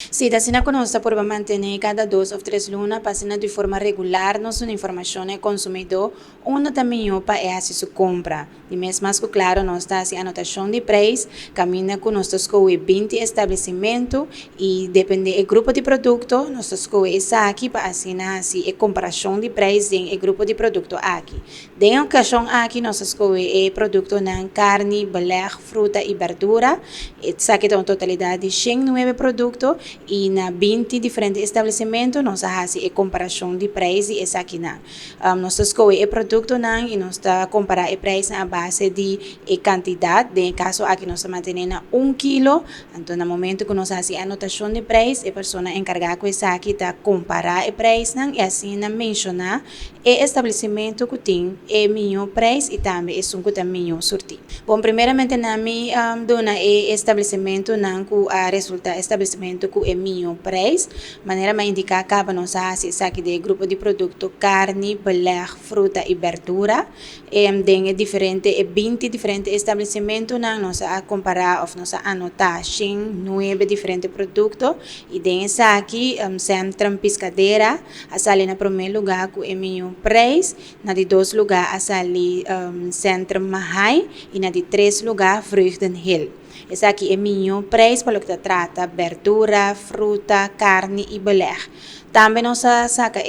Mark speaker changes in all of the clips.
Speaker 1: Sí, assim conosco por manter cada 2 ou 3 lunas, passando de forma regular nossa informação ao consumidor, também para é assim sua compra. E mesmo mais claro, nós está assim anotação de preço, caminha com nós escolhe 20 estabelecimentos e depende do grupo de produto, nós escolhe essa aqui para assinar assim a comparação de preço em o grupo de produto aqui. Dentro da ocasião aqui, nós escolhe produto na carne, beleg, fruta e verdura, essa aqui tem uma totalidade de 109 produtos e na 20 diferentes estabelecimentos nós fazemos a comparação de preço e essa aqui não. Nós escolhemos o produto não e nós comparamos o preço na base de quantidade. No caso aqui nós mantemos 1 quilo, então no momento que nós fazemos a anotação de preço, a pessoa encarregada com essa aqui está comparar o preço e assim mencionar o estabelecimento que tem o melhor preço e também o que tem melhor sortido. Bom, primeiramente nami dona o estabelecimento não que resulta estabelecimento que é melhor preço, maneira mais indicar acaba nós fazemos aqui de grupo de produto carne, beleg, fruta e verdura, tem diferente 20 diferentes estabelecimentos não nós a comparar ou nós a anotar 9 diferentes produtos e tem essa aqui centro pescadeira a sair na primeiro lugar com o melhor preço, na de 2 lugar a sair centro Mahai e na de 3 lugar Vreugdenhil. Esse aqui é o melhor preço para o que trata verdura, fruta, carne e beleg. Também nós saca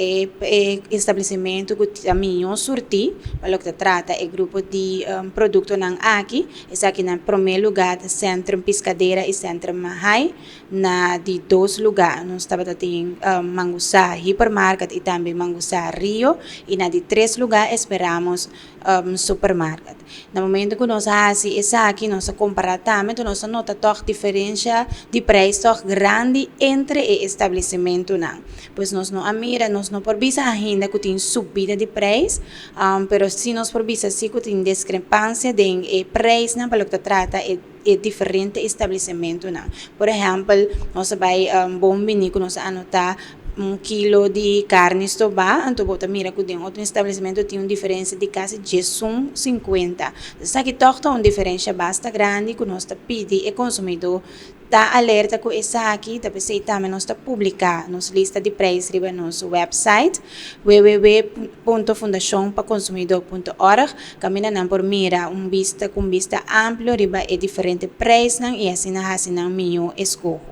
Speaker 1: estabelecimento que tem melhor sortido para o que trata o grupo de produtos aqui. Esse aqui na primeiro lugar centro pescadeira e centro Mahai, na de 2 lugares nós tem Manguçá Hipermarket e também Manguçá Rio e na de 3 lugares esperamos supermarket. No momento que nós fazemos isso aqui, nós comparamos também, nós notamos diferença de preço grande entre os estabelecimentos. Pois nós não mira, nós não por visa ainda que tem subida de preço, mas se nós por visa sim que tem discrepância de preço, para o que trata é diferente estabelecimento. Por exemplo, nós vai bom vinir que nós anotar 1 quilo de carne estobá, então bota mira que tem outro estabelecimento tem uma diferença de quase 10,50. Isso aqui torna uma diferença bastante grande que nós pedimos ao consumidor está alerta com essa aqui, também nós publicar nossa lista de preços no nosso website www.fundacionpaconsumidor.org. Caminha por mira vista com vista amplo riba e diferente preços e assim melhor escolha.